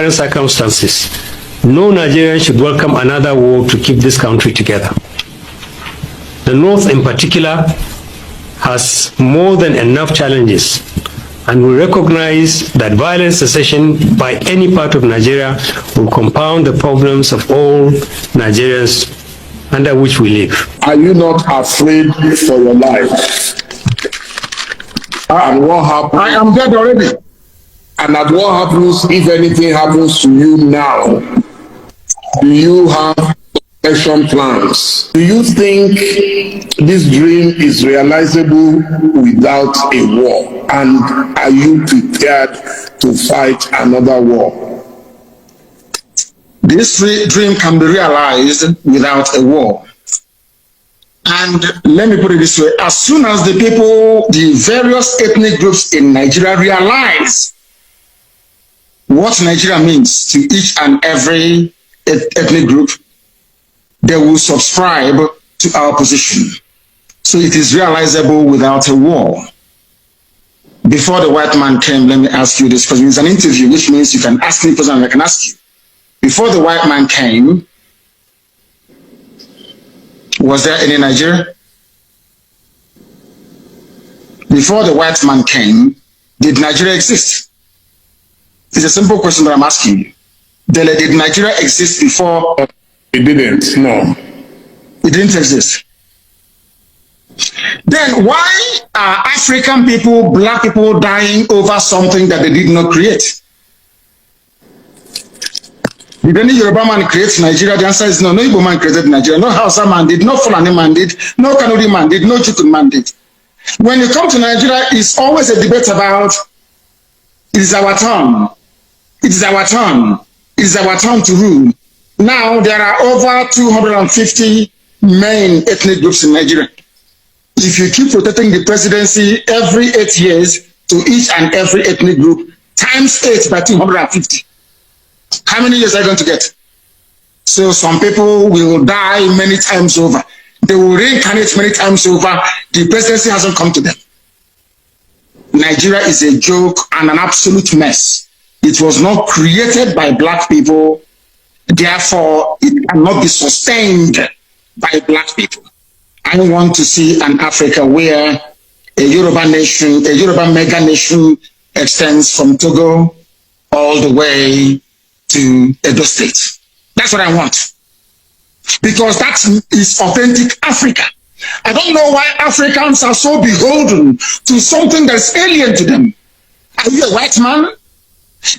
current circumstances, no Nigerian should welcome another war to keep this country together. The North in particular has more than enough challenges, and we recognize that violent secession by any part of Nigeria will compound the problems of all Nigerians under which we live. Are you not afraid for your life? And what happens? I am dead already. And at what happens if anything happens to you now? Do you have protection plans? Do you think this dream is realizable without a war? And are you prepared to fight another war? This dream can be realized without a war. And let me put it this way, as soon as the people, the various ethnic groups in Nigeria realize what Nigeria means to each and every ethnic group, they will subscribe to our position. So it is realizable without a war. Before the white man came, let me ask you this, because it's an interview, which means you can ask me questions and I can ask you. Before the white man came, was there any Nigeria? Before the white man came, did Nigeria exist? It's a simple question that I'm asking you. Did Nigeria exist before? It didn't, no. It didn't exist. Then why are African people, black people dying over something that they did not create? Did any Yoruba man create Nigeria? The answer is no. No Igbo man created Nigeria. No Hausa man did. No Fulani man did. No Kanuri man did. No Jukun man did. When you come to Nigeria, it's always a debate about it is our turn. It is our turn. It is our turn to rule. Now there are over 250 main ethnic groups in Nigeria. If you keep rotating the presidency every 8 years to each and every ethnic group, times 8 by 250. How many years are you going to get? So some people will die many times over. They will reincarnate many times over. The presidency hasn't come to them. Nigeria is a joke and an absolute mess. It was not created by black people. Therefore, it cannot be sustained by black people. I want to see an Africa where a Yoruba nation, a Yoruba mega nation extends from Togo all the way to Edo State. That's what I want. Because that is authentic Africa. I don't know why Africans are so beholden to something that's alien to them. Are you a white man?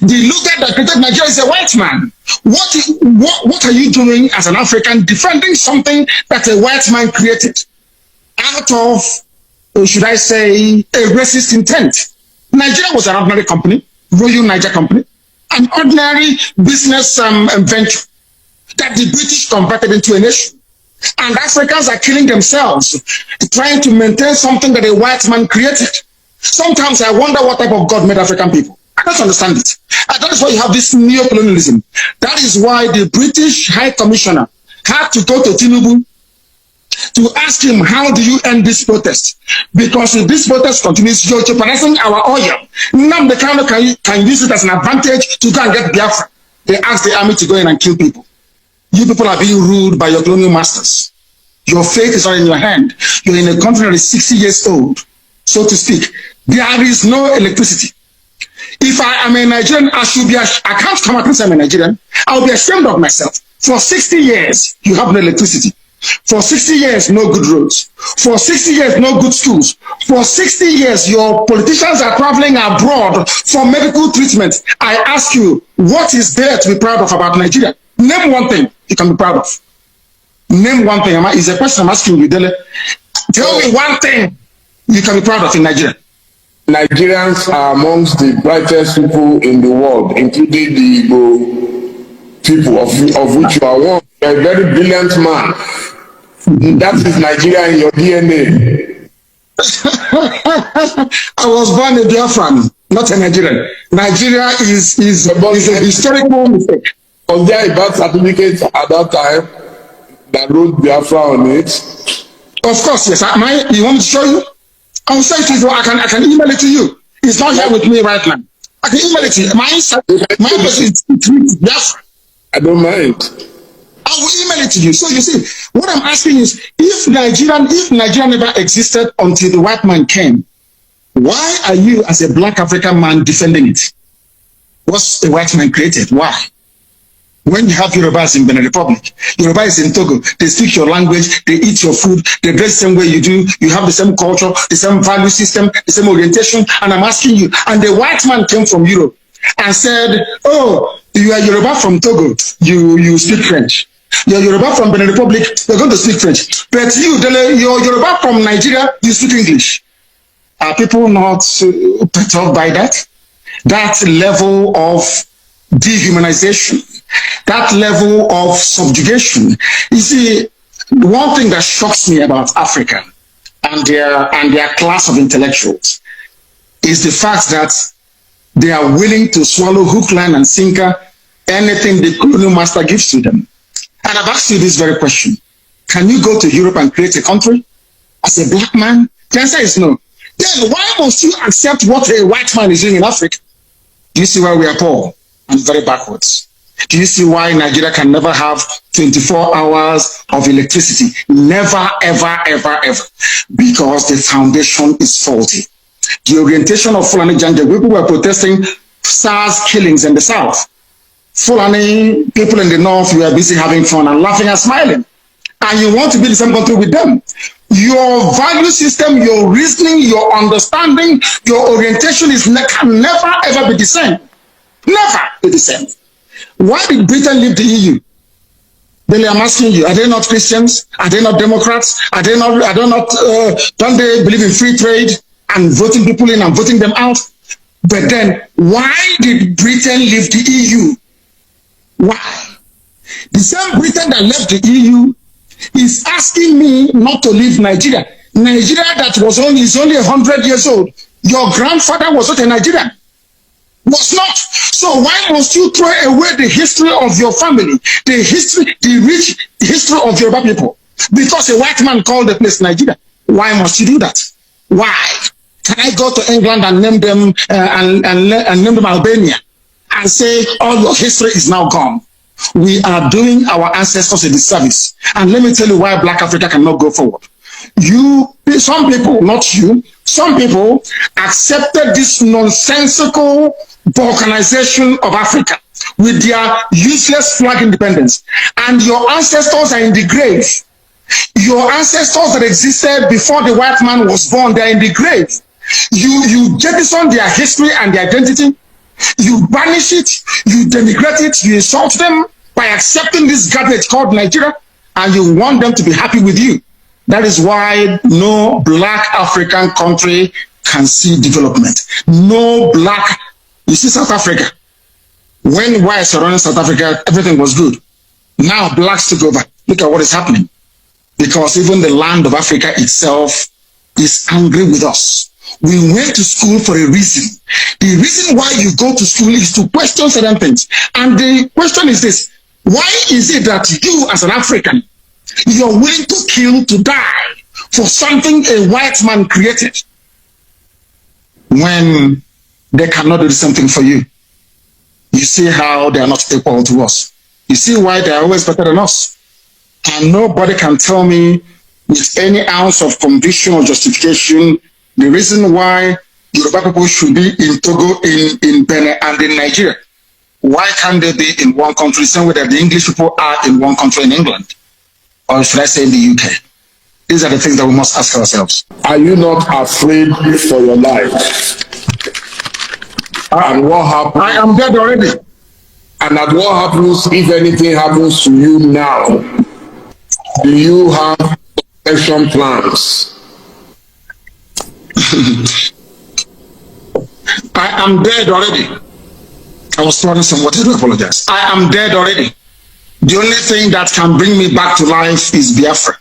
The looter that created Nigeria is a white man. What are you doing as an African defending something that a white man created out of, or should I say, a racist intent? Nigeria was an ordinary company, Royal Niger Company, an ordinary business venture that the British converted into a nation. And Africans are killing themselves trying to maintain something that a white man created. Sometimes I wonder what type of God made African people. I don't understand it. And that is why you have this neo-colonialism. That is why the British High Commissioner had to go to Tinubu to ask him, how do you end this protest? Because if this protest continues, you're jeopardizing our oil. Nnamdi Kanu can use it as an advantage to go and get Biafra. They asked the army to go in and kill people. You people are being ruled by your colonial masters. Your fate is not in your hand. You're in a country that is 60 years old, so to speak. There is no electricity. If I am a Nigerian, I can't come out and say I'm a Nigerian. I'll be ashamed of myself. For 60 years, you have no electricity. For 60 years, no good roads. For 60 years, no good schools. For 60 years, your politicians are traveling abroad for medical treatment. I ask you, what is there to be proud of about Nigeria? Name one thing you can be proud of. Name one thing. It's a question I'm asking you, Dele. Tell me one thing you can be proud of in Nigeria. Nigerians are amongst the brightest people in the world, including the Igbo people, of which you are one. You are a very brilliant man. That is Nigeria in your DNA. I was born a Biafran, not a Nigerian. Nigeria is a historical mistake. Was there a birth certificate at that time that wrote Biafra on it? Of course, yes. You want me to show you? I'll show it to you. I can email it to you. It's not here with me right now. I can email it to you. My person is Biafra. I don't mind. I will email it to you. So you see, what I'm asking is, if Nigeria never existed until the white man came, why are you, as a black African man, defending it? What's the white man created? Why? When you have Yorubas in Benin Republic, Yoruba is in Togo, they speak your language, they eat your food, they dress the same way you do, you have the same culture, the same value system, the same orientation, and I'm asking you, and the white man came from Europe and said, oh, you are Yoruba from Togo, you speak French. You're Yoruba from Benin Republic, you're going to speak French. But you're Yoruba from Nigeria, you speak English. Are people not perturbed by that? That level of dehumanization, that level of subjugation. You see, one thing that shocks me about Africa and their class of intellectuals is the fact that they are willing to swallow hook, line, and sinker anything the colonial master gives to them. And I've asked you this very question. Can you go to Europe and create a country as a black man? The answer is no. Then why must you accept what a white man is doing in Africa? Do you see why we are poor and very backwards? Do you see why Nigeria can never have 24 hours of electricity? Never, ever, ever, ever. Because the foundation is faulty. The orientation of Fulani Janja, people were protesting SARS killings in the south. Fulani people in the north, we are busy having fun and laughing and smiling. And you want to be the same country with them. Your value system, your reasoning, your understanding, your orientation can never ever be the same. Never be the same. Why did Britain leave the EU? Billy, I'm asking you, are they not Christians? Are they not Democrats? Don't they believe in free trade and voting people in and voting them out? But then, why did Britain leave the EU? Why? The same Britain that left the EU is asking me not to leave Nigeria. Nigeria that is only 100 years old. Your grandfather was not a Nigerian. Was not. So why must you throw away the history of your family, the rich history of Yoruba people? Because a white man called the place Nigeria. Why must you do that? Why? Can I go to England and name them and name them Albania and say all your history is now gone? We are doing our ancestors a disservice. And let me tell you why Black Africa cannot go forward. Some people, not you, some people accepted this nonsensical balkanization of Africa with their useless flag independence. And your ancestors are in the grave. Your ancestors that existed before the white man was born, they are in the grave. You jettison their history and their identity. You banish it, you denigrate it, you insult them by accepting this garbage called Nigeria, and you want them to be happy with you. That is why no black African country can see development. No black, you see South Africa. When whites were running South Africa, everything was good. Now blacks took over. Look at what is happening. Because even the land of Africa itself is angry with us. We went to school for a reason. The reason why you go to school is to question certain things. And the question is this: why is it that you, as an African, you're willing to kill, to die for something a white man created when they cannot do the same thing for you? You see how they are not equal to us. You see why they are always better than us. And nobody can tell me with any ounce of conviction or justification the reason why Yoruba people should be in Togo, in Benin, and in Nigeria. Why can't they be in one country, same way that the English people are in one country in England? Or should I say in the UK? These are the things that we must ask ourselves. Are you not afraid for your life? And what happens? I am dead already. And at what happens if anything happens to you now? Do you have protection plans? I am dead already. I was throwing some water to apologize. I am dead already. The only thing that can bring me back to life is Biafra.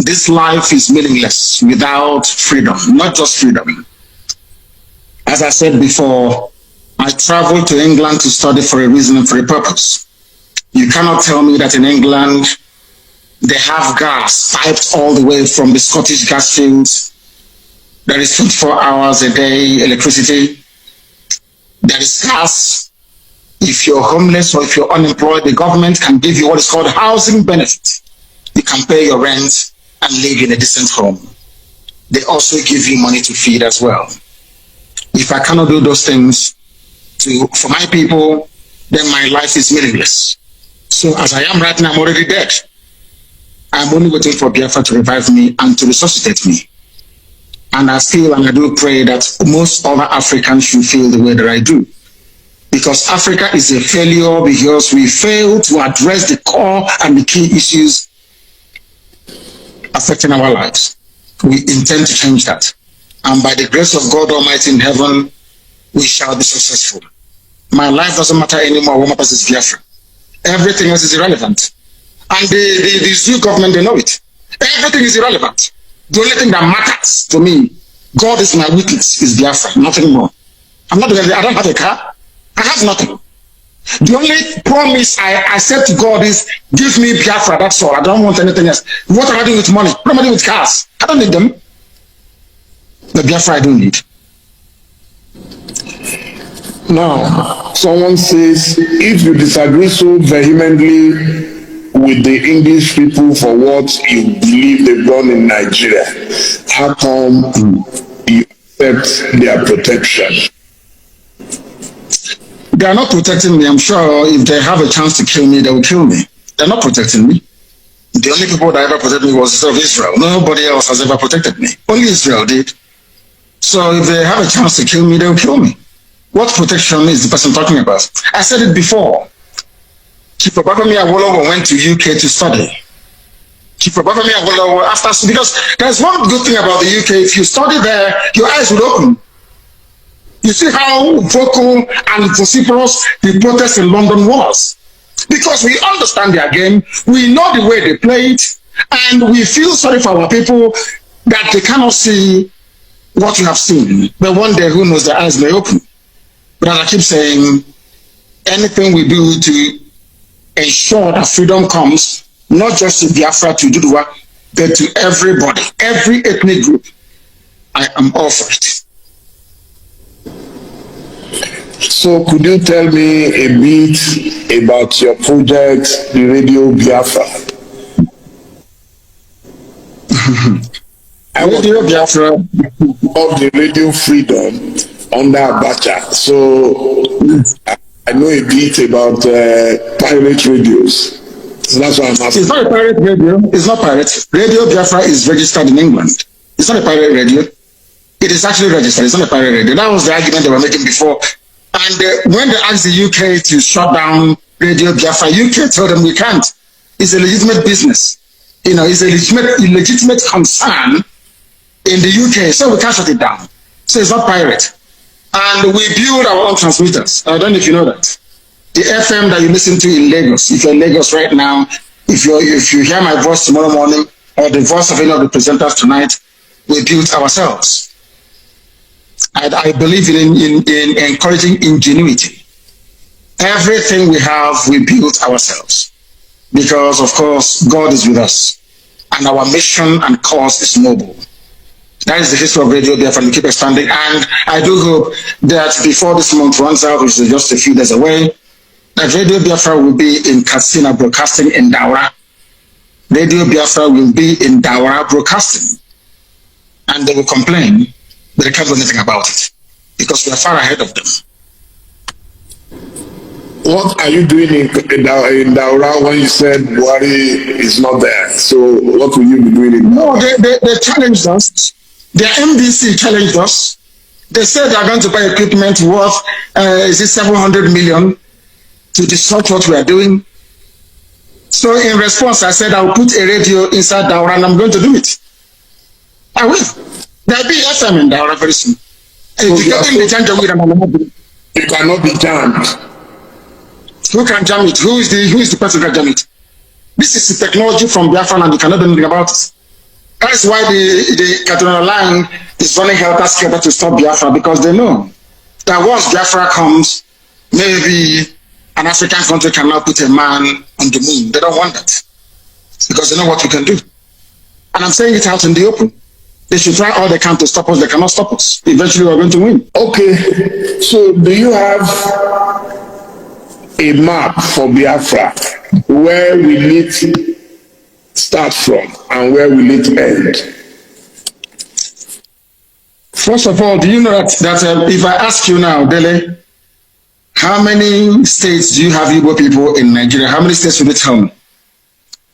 This life is meaningless without freedom, not just freedom. As I said before, I traveled to England to study for a reason and for a purpose. You cannot tell me that in England they have gas piped all the way from the Scottish gas fields. There is 24 hours a day electricity. There is gas. If you're homeless or if you're unemployed, the government can give you what is called housing benefit. You can pay your rent and live in a decent home. They also give you money to feed as well. If I cannot do those things for my people, then my life is meaningless. So as I am right now, I'm already dead. I'm only waiting for Biafra to revive me and to resuscitate me. And I feel and I do pray that most other Africans should feel the way that I do. Because Africa is a failure because we fail to address the core and the key issues affecting our lives. We intend to change that. And by the grace of God Almighty in heaven, we shall be successful. My life doesn't matter anymore. What matters is Biafra. Everything else is irrelevant. And the Zoo government, they know it. Everything is irrelevant. The only thing that matters to me, God is my witness, is Biafra, nothing more. I don't have a car. I have nothing. The only promise I said to God is, give me Biafra, that's all. I don't want anything else. What am I doing with money? What am I doing with cars? I don't need them. The Biafra I don't need. Now, someone says, if you disagree so vehemently with the English people for what you believe they've done in Nigeria, how come you accept their protection? They are not protecting me. I'm sure if they have a chance to kill me, they will kill me. They're not protecting me. The only people that ever protected me was of Israel. Nobody else has ever protected me. Only Israel did. So if they have a chance to kill me, they will kill me. What protection is the person talking about? I said it before. Chief Obafemi Awolowo went to UK to study. Chief Obafemi Awolowo, because there's one good thing about the UK. If you study there, your eyes will open. You see how vocal and vociferous the protest in London was. Because we understand their game, we know the way they play it, and we feel sorry for our people that they cannot see what you have seen. But one day, who knows, their eyes may open. But as I keep saying, anything we do to ensure that freedom comes, not just to Biafra, to Duduwa, but to everybody, every ethnic group, I am all for it. So could you tell me a bit about your project, the Radio Biafra? I want Radio Biafra of the Radio Freedom under Abacha. So I know a bit about pirate radios. So that's why I'm asking. It's not a pirate radio. It's not pirate. Radio Biafra is registered in England. It's not a pirate radio. It is actually registered. It's not a pirate radio. That was the argument they were making before. And when they asked the UK to shut down Radio Biafra, UK told them we can't. It's a legitimate business. You know, it's a legitimate concern in the UK, so we can't shut it down. So it's not pirate. And we build our own transmitters. I don't know if you know that. The FM that you listen to in Lagos, if you're in Lagos right now, if you hear my voice tomorrow morning, or the voice of any of the presenters tonight, we built ourselves. I believe in encouraging ingenuity. Everything we have, we built ourselves. Because, of course, God is with us. And our mission and cause is noble. That is the history of Radio Biafra, and we keep expanding. And I do hope that before this month runs out, which is just a few days away, that Radio Biafra will be in Katsina broadcasting in Daura. Radio Biafra will be in Daura broadcasting. And they will complain, but they can't do anything about it. Because we are far ahead of them. What are you doing in Daura when you said Buhari is not there? So what will you be doing in No, they challenged us. Their MDC challenged us. They said they are going to buy equipment worth, is it 700 million to disrupt what we are doing. So in response, I said I'll put a radio inside Daura and I'm going to do it. I will. There'll be FM in Daura very soon. You cannot be jammed. Who can jam it? Who is the person who can jam it? This is the technology from Biafra and you cannot do anything about it. That's why the Kaduna line is running helter-skelter to stop Biafra, because they know that once Biafra comes, maybe an African country can now put a man on the moon. They don't want that because they know what we can do. And I'm saying it out in the open. They should try all they can to stop us. They cannot stop us. Eventually, we're going to win. Okay, so do you have a map for Biafra? Where will it start from and where will it end? First of all, do you know that if I ask you now, Dele, how many states do you have Igbo people in Nigeria? How many states will you tell me?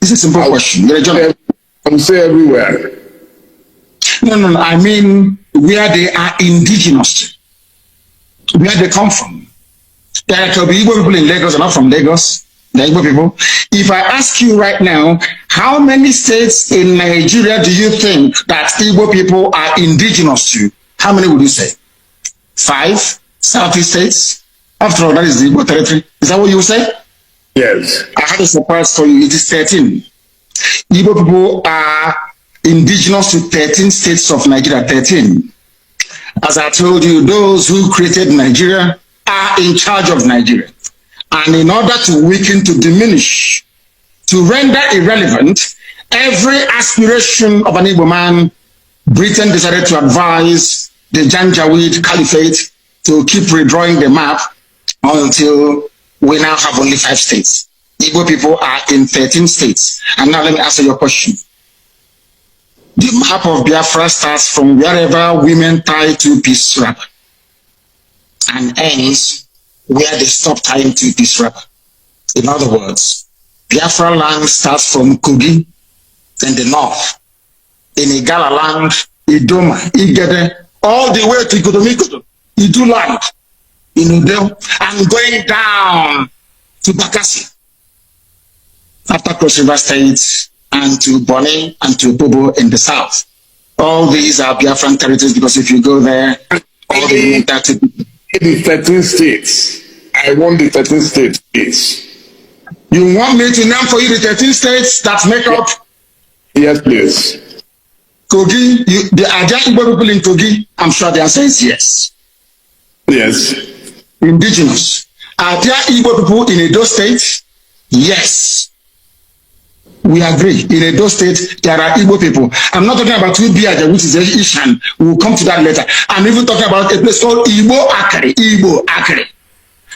It's a simple question. I will say everywhere. No. I mean where they are indigenous to, where they come from. There could be Igbo people in Lagos and not from Lagos. The Igbo people. If I ask you right now, how many states in Nigeria do you think that Igbo people are indigenous to? How many would you say? 5 Southeast states? After all, that is the Igbo territory. Is that what you would say? Yes. I have a surprise for you. It is 13. Igbo people are indigenous to 13 states of Nigeria. 13. As I told you, those who created Nigeria are in charge of Nigeria. And in order to weaken, to diminish, to render irrelevant every aspiration of an Igbo man, Britain decided to advise the Janjaweed Caliphate to keep redrawing the map until we now have only 5 states. Igbo people are in 13 states. And now let me answer your question. The map of Biafra starts from wherever women tie 2-piece wrapper and ends where they stop tying 2-piece wrapper. In other words, Biafra land starts from Kogi in the north, in Igala land, Idoma, Igede, all the way to Ikodomikodo, Idu land, in Udel, and going down to Bakassi, after Cross River State, and to Bonny and to Bobo in the south. All these are Biafran territories because if you go there, all the 13 states. I want the 13 states, please. You want me to name for you the 13 states that make up? Yes, please. Kogi, the Aja Igbo people in Kogi, I'm sure the answer is yes. Yes. Indigenous. Are there Igbo people in Edo State? Yes. We agree. In Edo State, there are Igbo people. I'm not talking about Ubiaja, which is Ishan. We'll come to that later. I'm even talking about a place called Igbo Akere. Igbo Akere.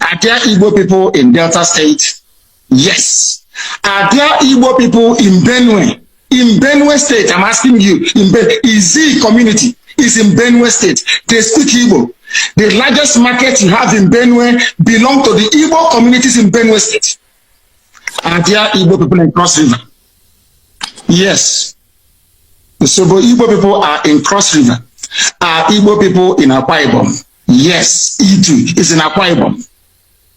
Are there Igbo people in Delta State? Yes. Are there Igbo people in Benue? In Benue State, I'm asking you, in Izi community is in Benue State. They speak Igbo. The largest market you have in Benue belong to the Igbo communities in Benue State. Are there Igbo people in Cross River? Yes. So the Igbo people are in Cross River. Are Igbo people in Akwa Ibom? Yes. Itu is in Akwa Ibom.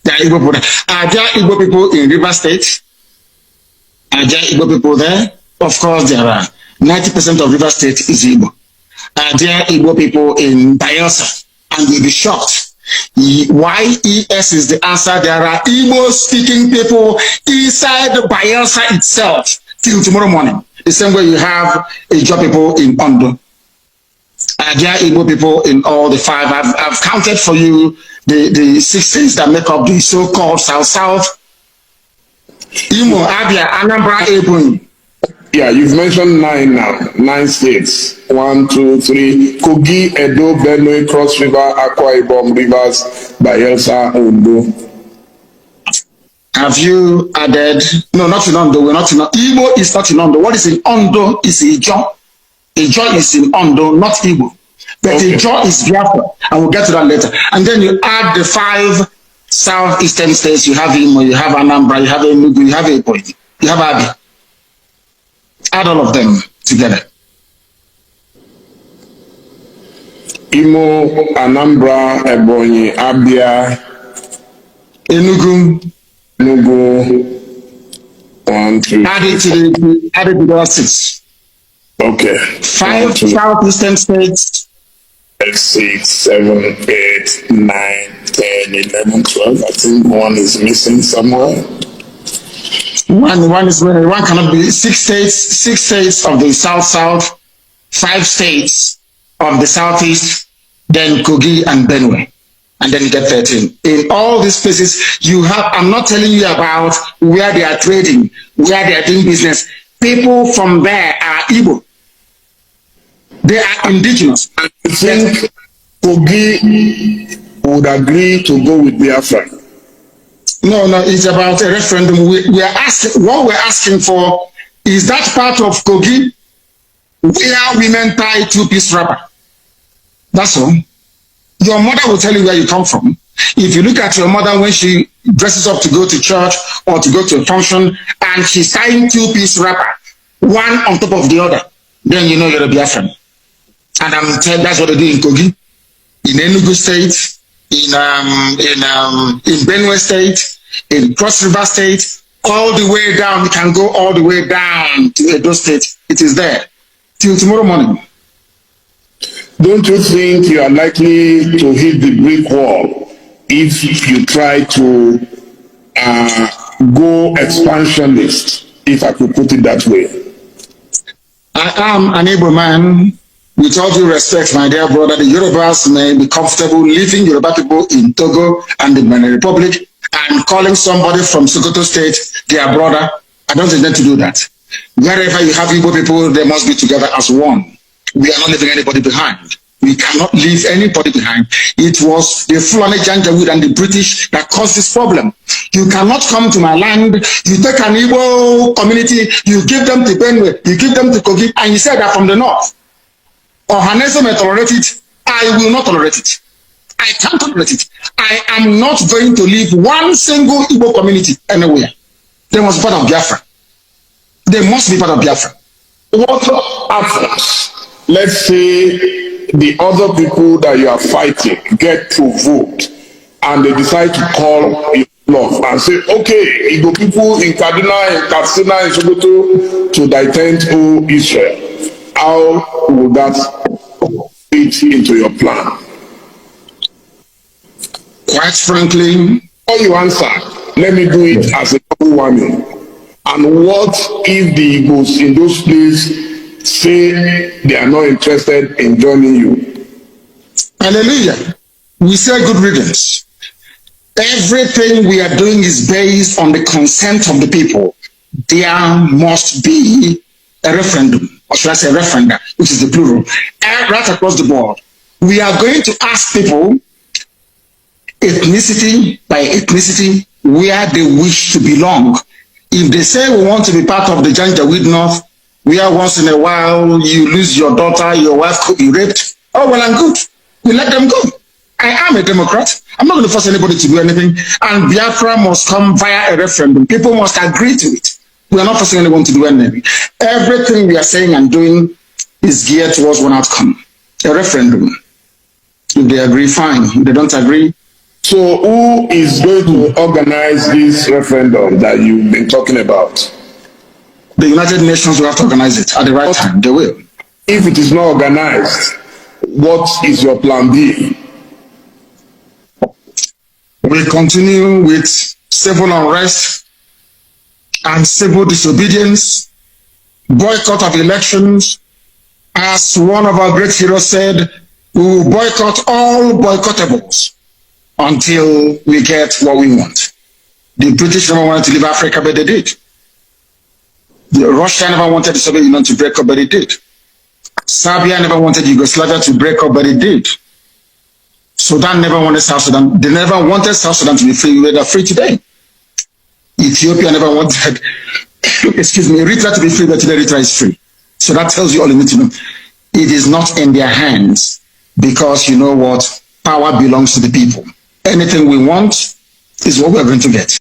There are Igbo people there. Are there Igbo people in River State? Are there Igbo people there? Of course there are. 90% of River State is Igbo. Are there Igbo people in Bayelsa? And you'll be shocked. YES is the answer. There are Igbo speaking people inside Bayelsa itself till tomorrow morning. The same way you have Igbo people in Ondo. Are there Igbo people in all the 5? I've counted for you the 6 states that make up the so-called South. Imo, Abia, Anambra, Ebonyi. Yeah, you've mentioned 9 now. 9 states. 1, 2, 3. Kogi, Edo, Benue, Cross River, Akwa Ibom, Rivers, Bayelsa, Ondo. Have you added? No, not in Ondo. We're not in Ondo. Igbo is not in Ondo. What is in Ondo is Ijo. Ijo is in Ondo, not Igbo. But okay. Ijo is Biafra, and we'll get to that later. And then you add the 5 southeastern states. You have Imo, you have Anambra, you have Enugu, you have Ebonyi, you have Abia. Add all of them together. Imo, Anambra, Ebonyi, Abia, Enugu. 1, 2. Add it to the 6. Okay. 5 southeastern states. 6, 7, 8, 9, 10, 11, 12. I think one is missing somewhere. One is where one cannot be. 6 states of the south, 5 states of the southeast, then Kogi and Benue, and then you get 13. In all these places, you have. I'm not telling you about where they are trading, where they are doing business. People from there are Igbo. They are indigenous. I think Kogi would agree to go with Biafra. No, it's about a referendum. We are asking, what we're asking for is that part of Kogi where women tie two-piece wrapper. That's all. Your mother will tell you where you come from. If you look at your mother when she dresses up to go to church or to go to a function and she's tying two-piece wrapper, one on top of the other, then you know you're a Biafran. And I'm telling that's what they do in Kogi, in Enugu State, in Benue State, in Cross River State, all the way down. You can go all the way down to Edo State. It is there till tomorrow morning. Don't you think you are likely to hit the brick wall if you try to go expansionist, if I could put it that way? I am an able man. With all due respect, my dear brother, the Yorubas may be comfortable leaving Yoruba people in Togo and the Benin Republic and calling somebody from Sokoto State their brother. I don't intend to do that. Wherever you have Igbo people, they must be together as one. We are not leaving anybody behind. We cannot leave anybody behind. It was the Fulani Janjaweed and the British that caused this problem. You cannot come to my land, you take an Igbo community, you give them to Benue, you give them to Kogi, and you say they're from the north. Ohanese may tolerate it, I will not tolerate it. I can't tolerate it. I am not going to leave one single Igbo community anywhere. They must be part of Biafra. They must be part of Biafra. What happens? Let's say the other people that you are fighting get provoked and they decide to call your bluff and say, okay, Igbo people in Kaduna, in Katsina, in Sokoto to defend Israel. How will that fit into your plan? Quite frankly, all you answer, let me do it as a double whammy. And what if the Igbos in those places say they are not interested in joining you? Hallelujah. We say good riddance. Everything we are doing is based on the consent of the people. There must be a referendum, or should I say referenda, which is the plural, right across the board. We are going to ask people, ethnicity by ethnicity, where they wish to belong. If they say we want to be part of the Janjaweed North, where once in a while you lose your daughter, your wife could be raped, oh well and good, we let them go. I am a Democrat. I'm not going to force anybody to do anything. And Biafra must come via a referendum. People must agree to it. We are not forcing anyone to do anything. Everything we are saying and doing is geared towards one outcome, a referendum. If they agree, fine. If they don't agree. So who is going to organize this referendum that you've been talking about? The United Nations will have to organize it at the right time. They will. If it is not organized, what is your plan B? We continue with civil unrest and civil disobedience, boycott of elections. As one of our great heroes said, we will boycott all boycottables until we get what we want. The British never wanted to leave Africa, but they did. Russia never wanted the Soviet Union to break up, but it did. Serbia never wanted Yugoslavia to break up, but it did. Sudan never wanted South Sudan. They never wanted South Sudan to be free. We are free today. Ethiopia never wanted, Eritrea to be free, but today Eritrea is free. So that tells you all you need to know. It is not in their hands because you know what? Power belongs to the people. Anything we want is what we're going to get.